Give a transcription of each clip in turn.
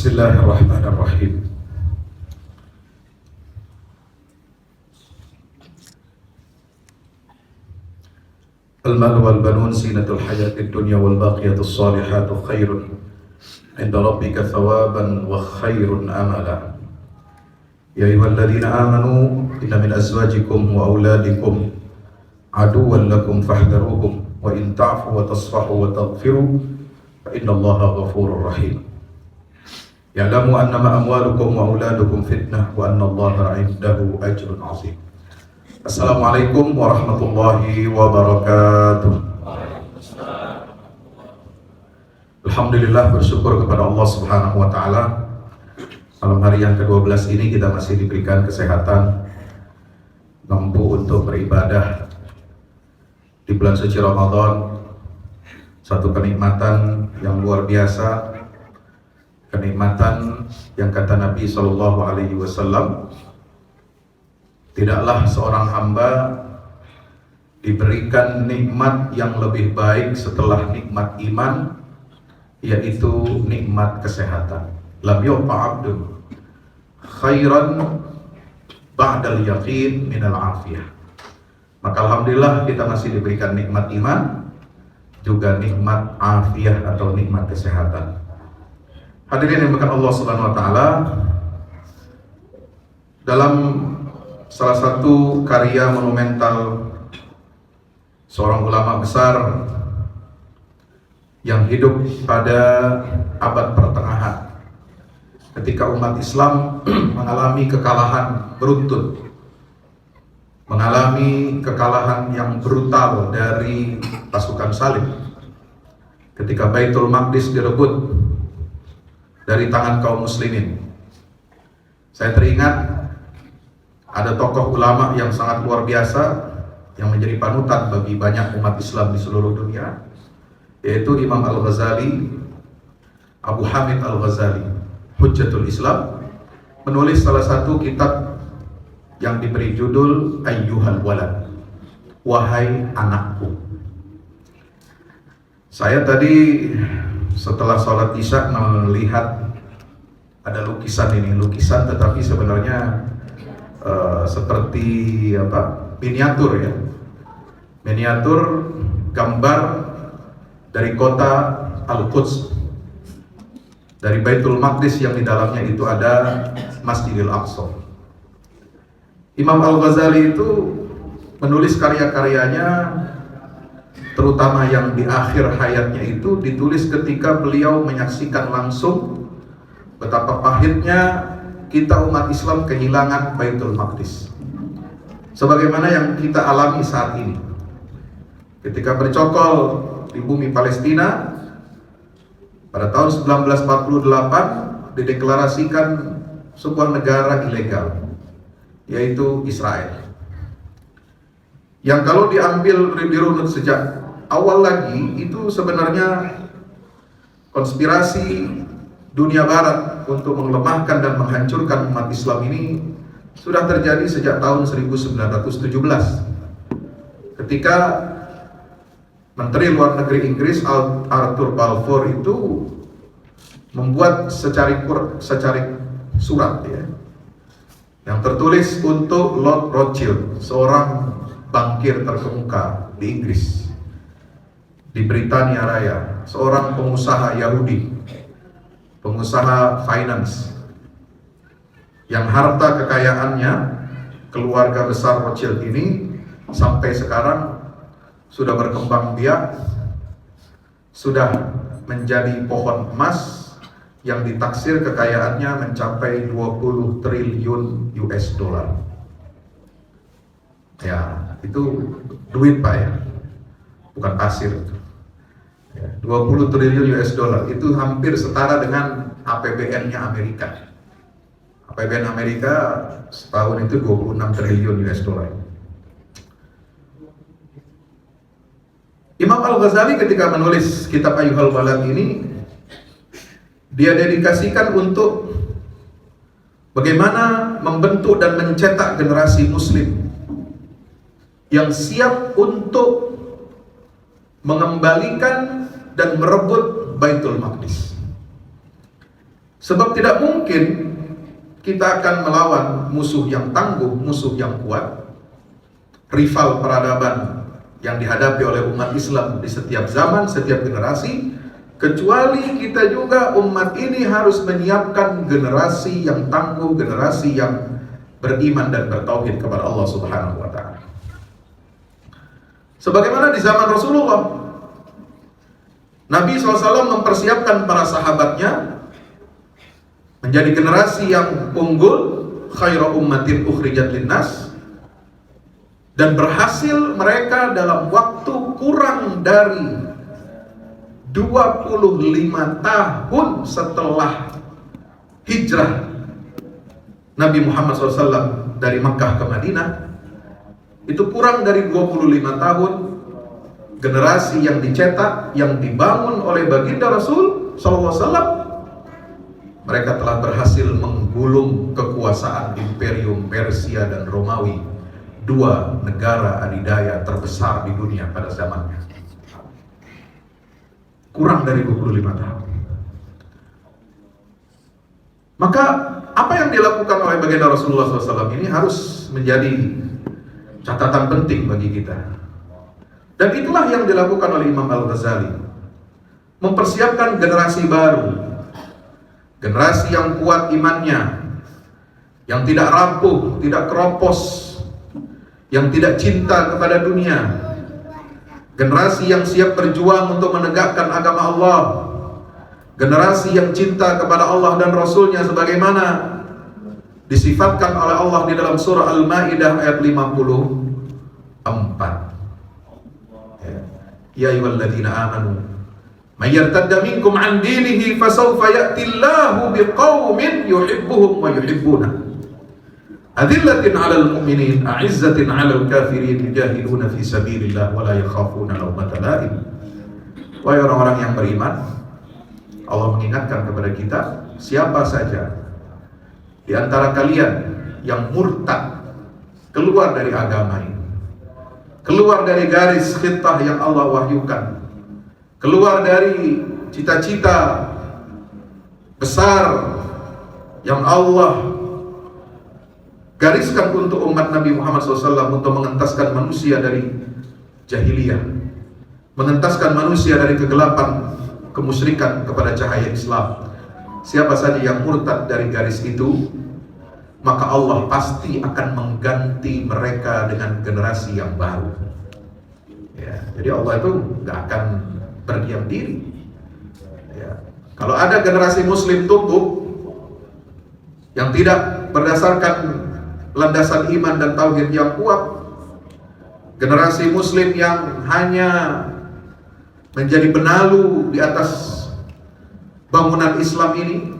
Bismillahirrahmanirrahim. Al-mal wal banun zinatul hayatid dunya wal baqiyatus salihatu khairun 'inda rabbika thawaban wa khairun amala. Ya ayyuhalladzina amanu inna min azwajikum wa auladikum aduwwan lakum fahdharuhum wa in ta'fu wa tasfahu wa taghfiru fa innallaha ghafurur rahim. Ya'lamu annama amwalukum wa auladukum fitnah wa annallaha 'indahu ajrun 'azim. Assalamualaikum warahmatullahi wabarakatuh. Alhamdulillah, bersyukur kepada Allah Subhanahu wa taala. Malam hari yang ke-12 ini kita masih diberikan kesehatan, mampu untuk beribadah di bulan suci Ramadan. Satu kenikmatan yang luar biasa, kenikmatan yang kata Nabi SAW, tidaklah seorang hamba diberikan nikmat yang lebih baik setelah nikmat iman, yaitu nikmat kesehatan. Lam yu'ta 'abdun khairan ba'dal yaqin minal afiyah. Maka alhamdulillah kita masih diberikan nikmat iman, juga nikmat afiyah atau nikmat kesehatan. Hadirin yang dimuliakan Allah Subhanahu wa taala, dalam salah satu karya monumental seorang ulama besar yang hidup pada abad pertengahan, ketika umat Islam mengalami kekalahan beruntun, mengalami kekalahan yang brutal dari pasukan salib, ketika Baitul Maqdis direbut dari tangan kaum muslimin. Saya teringat ada tokoh ulama yang sangat luar biasa yang menjadi panutan bagi banyak umat Islam di seluruh dunia, yaitu Imam Al-Ghazali, Abu Hamid Al-Ghazali, Hujjatul Islam, menulis salah satu kitab yang diberi judul Ayyuhal Walad, wahai anakku. Saya tadi setelah sholat isya melihat ada lukisan ini, lukisan tetapi sebenarnya seperti miniatur ya, miniatur gambar dari kota Al-Quds, dari Baitul Maqdis yang di dalamnya itu ada Masjidil Aqsa. Imam Al-Ghazali itu menulis karya-karyanya, terutama yang di akhir hayatnya itu ditulis ketika beliau menyaksikan langsung betapa pahitnya kita umat Islam kehilangan Baitul Maqdis, sebagaimana yang kita alami saat ini. Ketika bercokol di bumi Palestina pada tahun 1948 dideklarasikan sebuah negara ilegal, yaitu Israel, yang kalau diambil dirunut sejak awal lagi itu sebenarnya konspirasi dunia barat untuk melemahkan dan menghancurkan umat Islam ini sudah terjadi sejak tahun 1917, ketika Menteri Luar Negeri Inggris Arthur Balfour itu membuat secarik surat ya, yang tertulis untuk Lord Rothschild, seorang bankir terkemuka di Inggris, di Britania Raya, seorang pengusaha Yahudi, pengusaha finance, yang harta kekayaannya, keluarga besar Rothschild ini sampai sekarang sudah berkembang biak, sudah menjadi pohon emas yang ditaksir kekayaannya mencapai 20 triliun US dollar. Ya, itu duit Pak ya, bukan pasir itu. Ya, 20 triliun US dollar itu hampir setara dengan APBN-nya Amerika. APBN Amerika setahun itu 26 triliun US dollar. Imam Al-Ghazali ketika menulis kitab Ayyuhal Walad ini, dia dedikasikan untuk bagaimana membentuk dan mencetak generasi muslim yang siap untuk mengembalikan dan merebut Baitul Maqdis. Sebab tidak mungkin kita akan melawan musuh yang tangguh, musuh yang kuat, rival peradaban yang dihadapi oleh umat Islam di setiap zaman, setiap generasi, kecuali kita juga umat ini harus menyiapkan generasi yang tangguh, generasi yang beriman dan bertauhid kepada Allah Subhanahu wa taala. Sebagaimana di zaman Rasulullah, Nabi SAW mempersiapkan para sahabatnya menjadi generasi yang unggul, khairu ummatin ukhrijat linnas, dan berhasil mereka dalam waktu kurang dari 25 tahun setelah hijrah Nabi Muhammad SAW dari Makkah ke Madinah. Itu kurang dari 25 tahun, generasi yang dicetak, yang dibangun oleh baginda Rasul SAW, mereka telah berhasil menggulung kekuasaan Imperium Persia dan Romawi, dua negara adidaya terbesar di dunia pada zamannya. Kurang dari 25 tahun. Maka apa yang dilakukan oleh baginda Rasulullah SAW ini harus menjadi catatan penting bagi kita. Dan itulah yang dilakukan oleh Imam Al-Ghazali, mempersiapkan generasi baru, generasi yang kuat imannya, yang tidak rapuh, tidak keropos, yang tidak cinta kepada dunia, generasi yang siap berjuang untuk menegakkan agama Allah, generasi yang cinta kepada Allah dan Rasulnya sebagaimana disifatkan oleh Allah di dalam surah Al-Maidah ayat 54. Ya ayyuhalladzina amanu may yartadda minkum an dinihi fasawfa ya'ti Allahu biqaumin yuhibbuhum wa yuhibbuna adillatin 'alal mu'minin a'izzatin 'alal kafirin yujahiduna fi sabilillah wa la yakhafuna lawmata la'im. Wahai orang-orang yang beriman, Allah mengingatkan kepada kita, siapa saja di antara kalian yang murtad, keluar dari agama ini, keluar dari garis khitah yang Allah wahyukan, keluar dari cita-cita besar yang Allah gariskan untuk umat Nabi Muhammad SAW untuk mengentaskan manusia dari jahiliyah, mengentaskan manusia dari kegelapan kemusyrikan kepada cahaya Islam. Siapa saja yang murtad dari garis itu, maka Allah pasti akan mengganti mereka dengan generasi yang baru. Ya, jadi Allah itu nggak akan berdiam diri. Ya. Kalau ada generasi Muslim tumbuh yang tidak berdasarkan landasan iman dan tauhid yang kuat, generasi Muslim yang hanya menjadi benalu di atas bangunan Islam ini,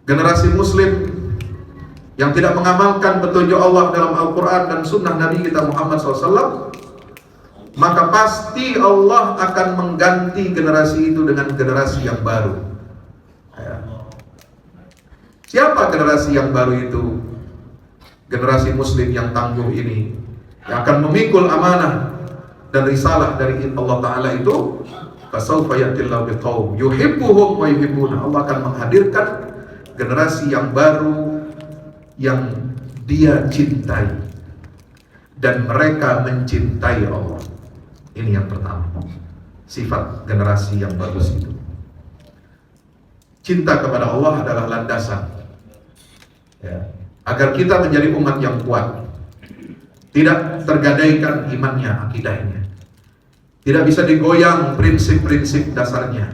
generasi Muslim yang tidak mengamalkan petunjuk Allah dalam Al-Quran dan Sunnah Nabi kita Muhammad SAW, maka pasti Allah akan mengganti generasi itu dengan generasi yang baru. Siapa generasi yang baru itu? Generasi Muslim yang tangguh ini, yang akan memikul amanah dan risalah dari Allah Ta'ala itu. Fasawfa ya'tillahu biqaum yuhibbuhum wa yuhibbuna. Allah akan menghadirkan generasi yang baru yang dia cintai dan mereka mencintai Allah. Ini yang pertama, sifat generasi yang bagus itu. Cinta kepada Allah adalah landasan, ya, agar kita menjadi umat yang kuat, tidak tergadaikan imannya, akidahnya, tidak bisa digoyang prinsip-prinsip dasarnya,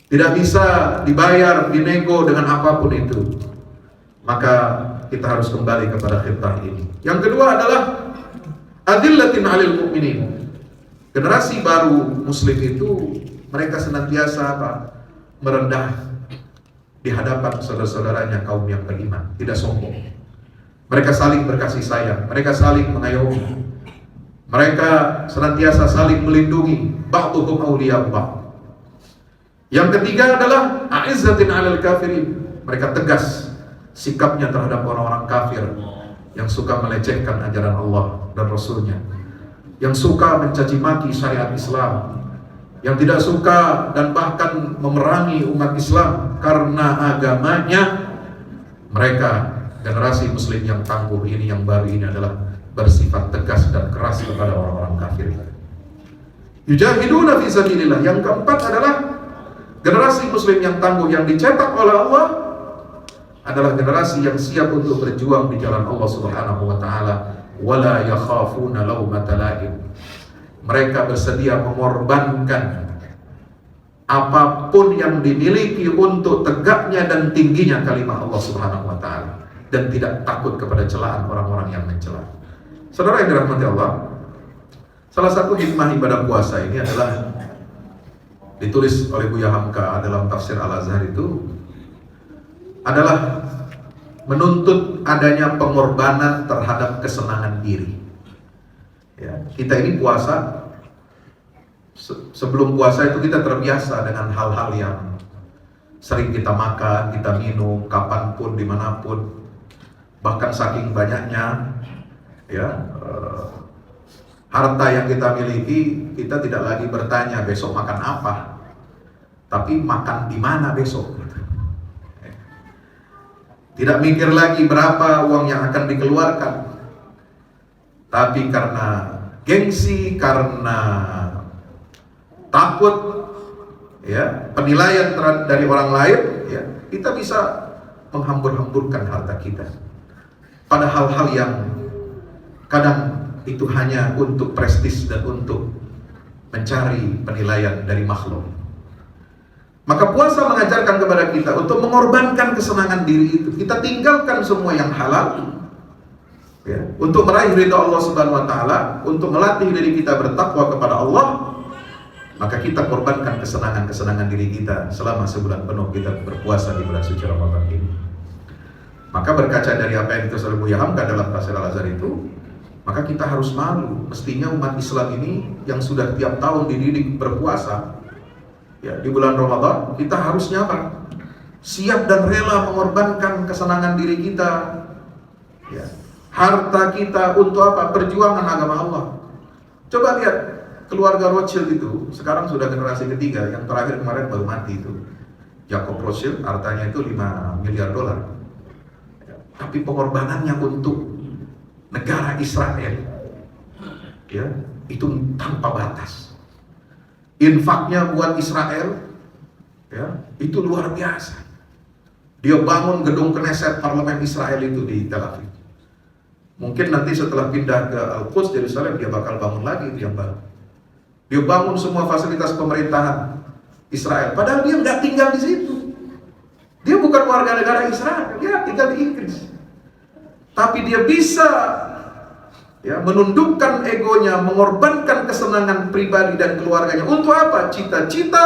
tidak bisa dibayar, dinego dengan apapun itu. Maka kita harus kembali kepada khitah ini. Yang kedua adalah adillatin 'alil mu'minin. Generasi baru Muslim itu mereka senantiasa merendah di hadapan saudara-saudaranya kaum yang beriman, tidak sombong. Mereka saling berkasih sayang, mereka saling mengayomi, mereka senantiasa saling melindungi. Ba'duhum awliya'u ba'd. Yang ketiga adalah a'izzatin 'alal kafirin. Mereka tegas sikapnya terhadap orang-orang kafir yang suka melecehkan ajaran Allah dan Rasulnya, yang suka mencaci maki syariat Islam, yang tidak suka dan bahkan memerangi umat Islam karena agamanya. Mereka generasi muslim yang tangguh ini, yang baru ini adalah bersifat tegas dan keras kepada orang-orang kafir. Yujahiduna fi sabilillah. Yang keempat adalah generasi muslim yang tangguh yang dicetak oleh Allah adalah generasi yang siap untuk berjuang di jalan Allah Subhanahu wa taala, wala yakhafuna laumata laim. Mereka bersedia mengorbankan apapun yang dimiliki untuk tegaknya dan tingginya kalimat Allah Subhanahu wa taala, dan tidak takut kepada celaan orang-orang yang mencela. Saudara yang dirahmati Allah, salah satu hikmah ibadah puasa ini adalah ditulis oleh Buya Hamka dalam tafsir Al-Azhar, itu adalah menuntut adanya pengorbanan terhadap kesenangan diri. Ya, kita ini puasa, sebelum puasa itu kita terbiasa dengan hal-hal yang sering kita makan, kita minum, kapanpun, dimanapun. Bahkan saking banyaknya, ya, harta yang kita miliki, kita tidak lagi bertanya besok makan apa, tapi makan di mana besok. Tidak mikir lagi berapa uang yang akan dikeluarkan, tapi karena gengsi, karena takut, ya, penilaian dari orang lain, ya, kita bisa menghambur-hamburkan harta kita pada hal-hal yang kadang itu hanya untuk prestis dan untuk mencari penilaian dari makhluk. Maka puasa mengajarkan kepada kita untuk mengorbankan kesenangan diri itu. Kita tinggalkan semua yang halal, ya, untuk meraih ridha Allah Subhanahu wa taala, untuk melatih diri kita bertakwa kepada Allah. Maka kita korbankan kesenangan-kesenangan diri kita selama sebulan penuh kita berpuasa di bulan suci Ramadan ini. Maka berkaca dari apa yang ditulis oleh Buya Hamka dalam tafsir Al-Azhar itu, maka kita harus malu. Mestinya umat Islam ini yang sudah tiap tahun dididik berpuasa, ya, di bulan Ramadan, kita harusnya apa? Siap dan rela mengorbankan kesenangan diri kita, ya, harta kita untuk apa? Perjuangan agama Allah. Coba lihat keluarga Rothschild itu, sekarang sudah generasi ketiga, yang terakhir kemarin baru mati itu, Jacob Rothschild, hartanya itu 5 miliar dolar. Ya, tapi pengorbanannya untuk negara Israel, ya, itu tanpa batas. Infaknya buat Israel, ya, itu luar biasa. Dia bangun gedung Knesset parlemen Israel itu di Tel Aviv. Mungkin nanti setelah pindah ke Al-Quds, Yerusalem, dia bakal bangun lagi itu yang baru. Dia bangun semua fasilitas pemerintahan Israel. Padahal dia nggak tinggal di situ. Dia bukan warga negara Israel, dia tinggal di Inggris. Tapi dia bisa, ya, menundukkan egonya, mengorbankan kesenangan pribadi dan keluarganya. Untuk apa? Cita-cita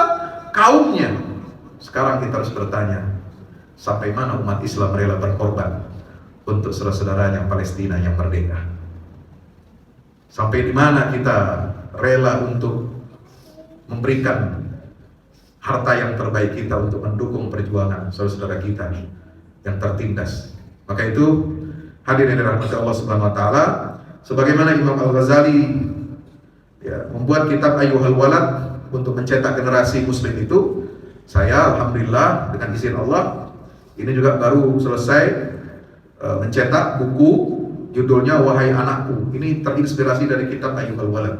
kaumnya. Sekarang kita harus bertanya, sampai mana umat Islam rela berkorban untuk saudara-saudaranya Palestina yang merdeka? Sampai di mana kita rela untuk memberikan harta yang terbaik kita untuk mendukung perjuangan saudara-saudara kita yang tertindas? Maka itu, hadirin yang dirahmati Allah Subhanahu wa taala, sebagaimana Imam Al-Ghazali, ya, membuat kitab Ayyuhal Walad untuk mencetak generasi muslim itu, saya alhamdulillah dengan izin Allah ini juga baru selesai mencetak buku judulnya Wahai Anakku. Ini terinspirasi dari kitab Ayyuhal Walad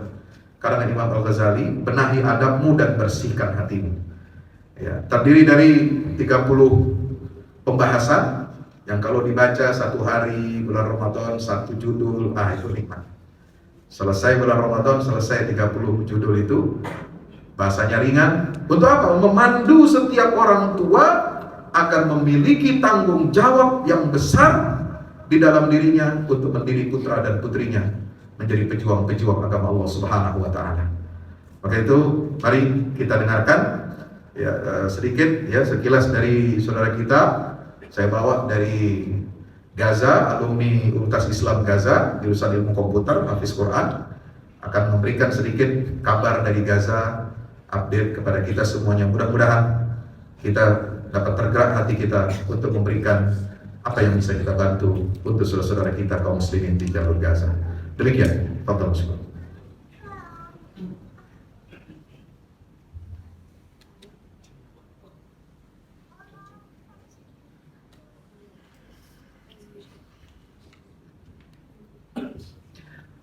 karena Imam Al-Ghazali, benahi adabmu dan bersihkan hatimu. Ya, terdiri dari 30 pembahasan yang kalau dibaca satu hari bulan Ramadan satu judul, itu nikmat. Selesai bulan Ramadan, selesai 30 judul itu, bahasanya ringan. Untuk apa? Memandu setiap orang tua agar memiliki tanggung jawab yang besar di dalam dirinya untuk mendidik putra dan putrinya menjadi pejuang-pejuang agama Allah Subhanahu wa taala. Maka itu mari kita dengarkan, ya, sedikit, ya, sekilas dari saudara kita. Saya bawa dari Gaza, alumni Universitas Islam Gaza, jurusan Ilmu Komputer, Hafiz Quran, akan memberikan sedikit kabar dari Gaza, update kepada kita semuanya. Mudah-mudahan kita dapat tergerak hati kita untuk memberikan apa yang bisa kita bantu untuk saudara-saudara kita kaum muslimin di jalur Gaza. Demikian, Fadhal Muslim.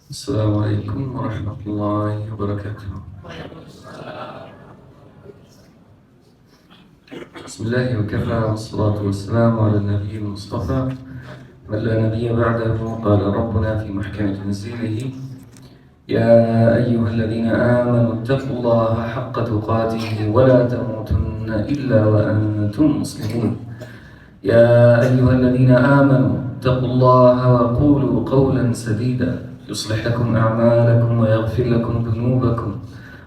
Assalamualaikum warahmatullahi wabarakatuh. Bismillah wa kafa wassalatu wassalamu ala nabiyil mustafa man la nabiyya ba'dahu. Qala rabbuna fi muhkami tanzilihi ya ayyuhalladhina amanu ittaqullaha haqqa tuqatih wa la tamutunna illa wa antum muslimun. Ya ayyuhalladhina amanu ittaqullaha wa qulu qawlan sadida يصلح لكم أعمالكم ويغفر لكم ذنوبكم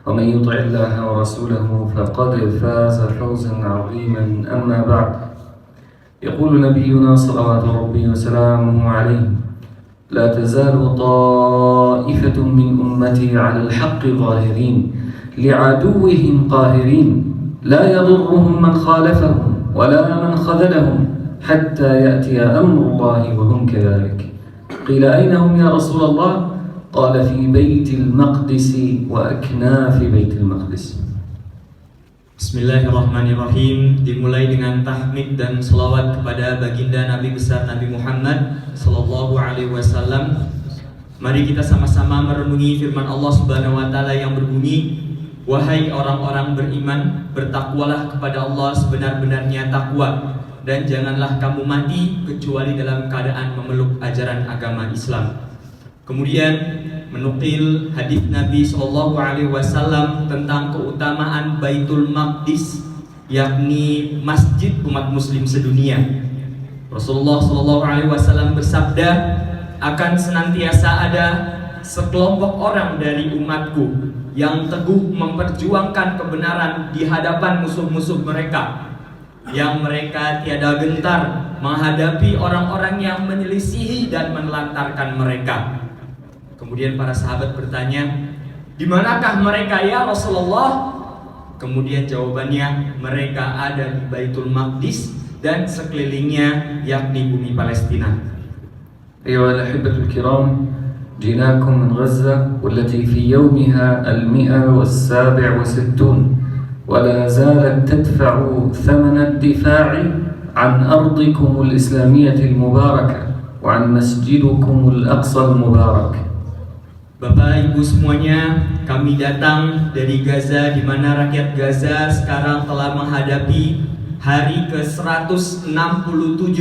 ومن يطع الله ورسوله فقد فاز فوزا عظيما. أما بعد، يقول نبينا صلوات ربي وسلامه عليه: لا تزال طائفة من أمتي على الحق ظاهرين لعدوهم قاهرين لا يضرهم من خالفهم ولا من خذلهم حتى يأتي أمر الله وهم كذلك. قيل أين هم يا رسول الله؟ قال في بيت المقدس وأكناف بيت المقدس. Bismillahirrahmanirrahim. Dimulai dengan tahmid dan salawat kepada baginda Nabi besar Nabi Muhammad Sallallahu Alaihi Wasallam. Mari kita sama-sama merenungi firman Allah Subhanahu Wa Taala yang berbunyi: Wahai orang-orang beriman, bertakwalah kepada Allah sebenar-benarnya takwa, dan janganlah kamu mati kecuali dalam keadaan memeluk ajaran agama Islam. Kemudian menukil hadis Nabi Shallallahu Alaihi Wasallam tentang keutamaan Baitul Maqdis, yakni masjid umat Muslim sedunia. Rasulullah Shallallahu Alaihi Wasallam bersabda, akan senantiasa ada sekelompok orang dari umatku yang teguh memperjuangkan kebenaran di hadapan musuh-musuh mereka, yang mereka tiada gentar menghadapi orang-orang yang menyelisihi dan menelantarkan mereka. Kemudian para sahabat bertanya, di manakah mereka ya Rasulullah? Kemudian jawabannya, mereka ada di Baitul Maqdis dan sekelilingnya, yakni bumi Palestina. Ayuhal ahibatul kiram, jinakum min Gaza wallati fi yawmiha al-167 ولا زالت تدفع ثمن الدفاع عن أرضكم الإسلامية المباركة وعن مسجدكم الأقصى المبارك. Bapak Ibu semuanya, kami datang dari Gaza, di mana rakyat Gaza sekarang telah menghadapi hari ke-167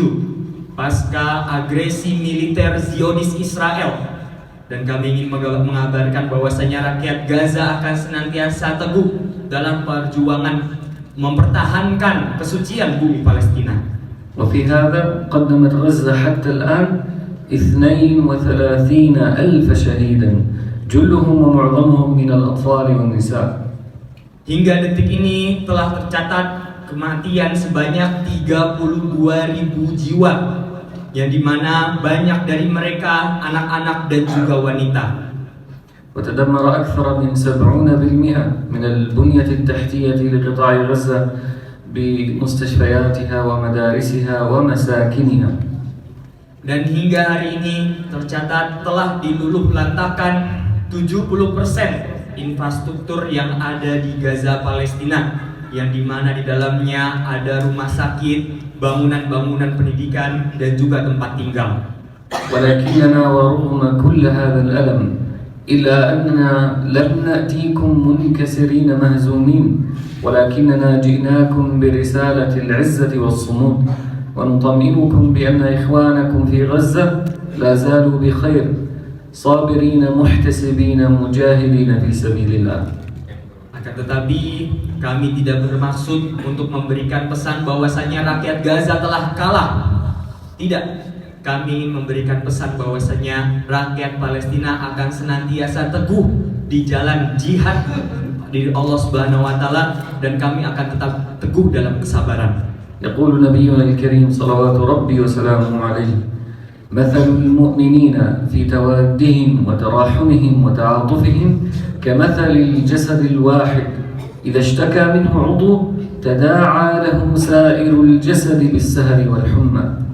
pasca agresi militer Zionis Israel. Dan kami ingin mengabarkan bahwasanya rakyat Gaza akan senantiasa teguh dalam perjuangan mempertahankan kesucian bumi Palestina. وفي هذا قدمت غزة حتى الآن 32,000 شهيدا جلهم ومعظمهم من الأطفال والنساء. Hingga detik ini telah tercatat kematian sebanyak 32.000 jiwa, yang dimana banyak dari mereka anak-anak dan juga wanita. وتدمر أكثر من 70% من البنية التحتية لقطاع غزة بمستشفياتها ومدارسها ومساكنها. Dan hingga hari ini tercatat telah diluluhlantakan 70% infrastruktur yang ada di Gaza Palestina, yang dimana di dalamnya ada rumah sakit, bangunan-bangunan pendidikan, dan juga tempat tinggal. ولكننا ورغم كل هذا الألم إلا أننا لم نأتيكم منكسرين مهزومين، ولكننا جئناكم برسالة العزة والصمود، ونطمئنكم بأن إخوانكم في غزة لا زالوا بخير صابرين محتسبين مجاهدين في سبيل الله. Akan tetapi kami tidak bermaksud untuk memberikan pesan bahwasanya rakyat Gaza telah kalah. Tidak, kami ingin memberikan pesan bahwasanya rakyat Palestina akan senantiasa teguh di jalan jihad di Allah Subhanahu wa taala, dan kami akan tetap teguh dalam kesabaran. يقول نبينا الكريم صلوات ربي وسلامه عليه: مثل المؤمنين في توادهم وتراحمهم وتعاطفهم كمثل الجسد الواحد إذا اشتكى منه عضو تداعى له سائر الجسد بالسهر والحمى.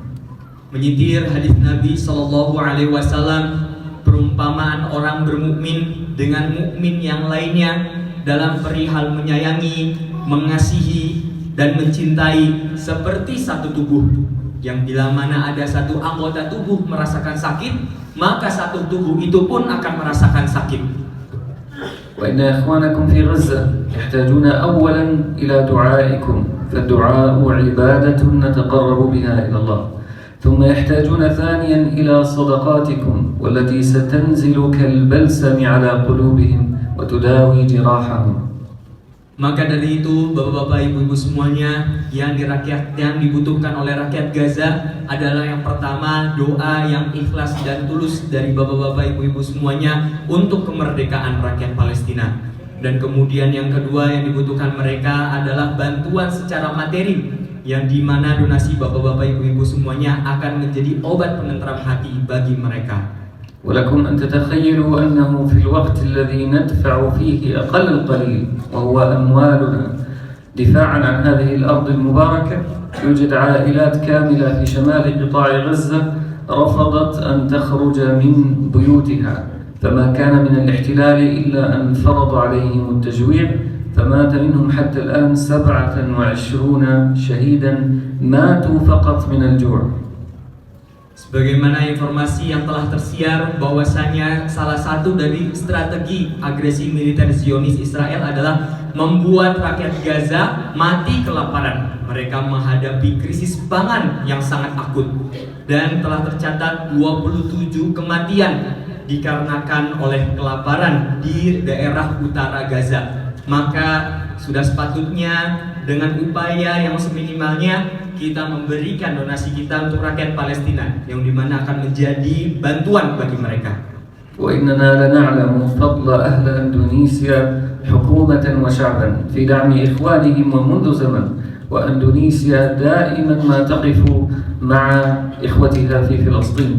Menyitir hadis Nabi Shallallahu Alaihi Wasallam, perumpamaan orang bermukmin dengan mukmin yang lainnya dalam perihal menyayangi, mengasihi, dan mencintai seperti satu tubuh, yang bila mana ada satu anggota tubuh merasakan sakit, maka satu tubuh itu pun akan merasakan sakit. وإن إخوانكم في غزة يحتاجون أولا إلى دعائكم، فالدعاء عبادة نتقرب بها إلى الله، ثم يحتاجون ثانيا إلى صدقاتكم والتي ستنزل كالبلسم على قلوبهم وتداوي جراحهم. Maka dari itu, bapak-bapak, ibu-ibu semuanya, yang dibutuhkan oleh rakyat Gaza adalah yang pertama doa yang ikhlas dan tulus dari bapak-bapak, ibu-ibu semuanya untuk kemerdekaan rakyat Palestina. Dan kemudian yang kedua yang dibutuhkan mereka adalah bantuan secara materi, yang dimana donasi bapak-bapak, ibu-ibu semuanya akan menjadi obat penentram hati bagi mereka. ولكم أن تتخيلوا أنه في الوقت الذي ندفع فيه أقل القليل وهو أموالنا دفاعا عن هذه الأرض المباركة، يوجد عائلات كاملة في شمال قطاع غزة رفضت أن تخرج من بيوتها، فما كان من الاحتلال إلا أن فرض عليهم التجويع، فمات منهم حتى الآن 27 شهيدا ماتوا فقط من الجوع. Sebagaimana informasi yang telah tersiar bahwasanya salah satu dari strategi agresi militer Zionis Israel adalah membuat rakyat Gaza mati kelaparan. Mereka menghadapi krisis pangan yang sangat akut dan telah tercatat 27 kematian dikarenakan oleh kelaparan di daerah utara Gaza. Maka sudah sepatutnya dengan upaya yang seminimalnya kita memberikan donasi kita untuk rakyat Palestina, yang dimana akan menjadi bantuan bagi mereka. وإننا لنعلم فضل أهل إندونيسيا حكومة وشعبا في دعم إخوانهم ومنذ زمن، وإندونيسيا دائما ما تقف مع إخوتها في فلسطين.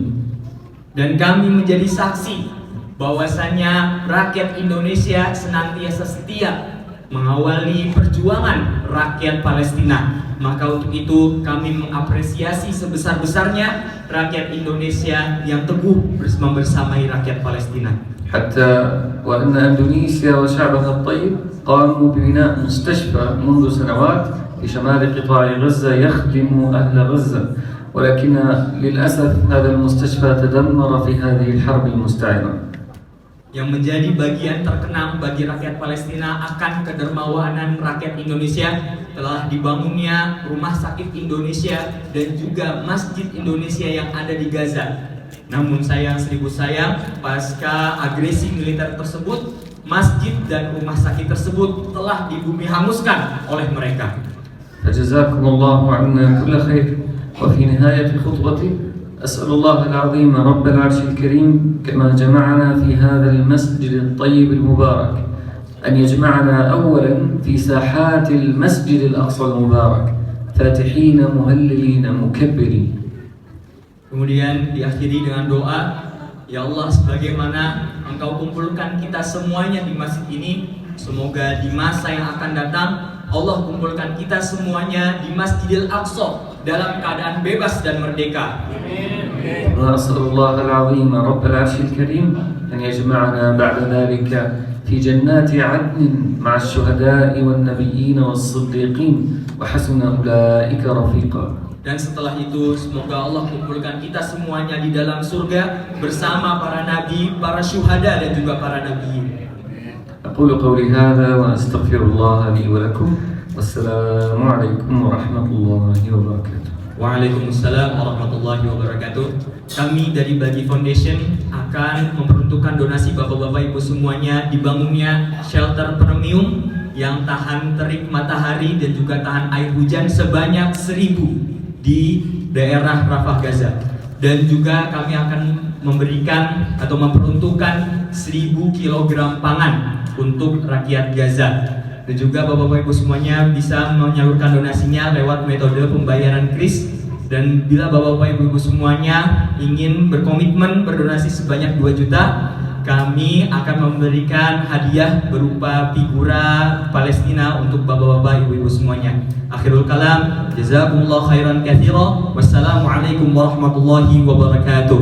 Dan kami menjadi saksi bahwasanya rakyat Indonesia senantiasa setia mengawali perjuangan rakyat Palestina. Maka untuk itu kami mengapresiasi sebesar-besarnya rakyat Indonesia yang teguh membersamai rakyat Palestina. حتى وأن إندونيسيا وشعبها الطيب قاموا ببناء مستشفى منذ سنوات في شمال قطاع غزة يخدم أهل غزة، ولكن للأسف هذا المستشفى تدمر في هذه الحرب المستعرة. Yang menjadi bagian terkenang bagi rakyat Palestina akan kedermawanan rakyat Indonesia telah dibangunnya Rumah Sakit Indonesia dan juga Masjid Indonesia yang ada di Gaza. Namun sayang seribu sayang, pasca agresi militer tersebut, masjid dan rumah sakit tersebut telah dibumi hanguskan oleh mereka. فجزاكم الله عنا كل خير. وفي نهاية خطبتي أسأل الله العظيم رب العرش الكريم كما جمعنا في هذا المسجد الطيب المبارك أن يجمعنا أولا في ساحات المسجد الأقصى المبارك فاتحين مهللين مكبرين. Kemudian diakhiri dengan doa, ya Allah, sebagaimana Engkau kumpulkan kita semuanya di masjid ini, semoga di masa yang akan datang Allah kumpulkan kita semuanya di Masjidil Aqsa dalam keadaan bebas dan merdeka. وأسأل الله العظيم رب العرش الكريم أن يجمعنا بعد ذلك في جنات عدن مع الشهداء والنبيين والصديقين وحسن أولئك رفيقا. Dan setelah itu semoga Allah kumpulkan kita semuanya di dalam surga bersama para nabi, para syuhada dan juga para nabi. أقول قولي هذا وأستغفر الله لي ولكم والسلام عليكم ورحمة الله وبركاته. Waalaikumsalam warahmatullahi wabarakatuh. Kami dari Bagi Foundation akan memperuntukkan donasi bapak-bapak ibu semuanya dibangunnya shelter premium yang tahan terik matahari dan juga tahan air hujan sebanyak 1000 di daerah Rafah Gaza. Dan juga kami akan memberikan atau memperuntukkan 1000 kg pangan untuk rakyat Gaza. Dan juga bapak-bapak ibu semuanya bisa menyalurkan donasinya lewat metode pembayaran kris. Dan bila bapak-bapak ibu semuanya ingin berkomitmen berdonasi sebanyak 2 juta, kami akan memberikan hadiah berupa figura Palestina untuk bapak-bapak ibu-ibu semuanya. Akhirul kalam, jazakumullah khairan katsira. Wassalamualaikum warahmatullahi wabarakatuh.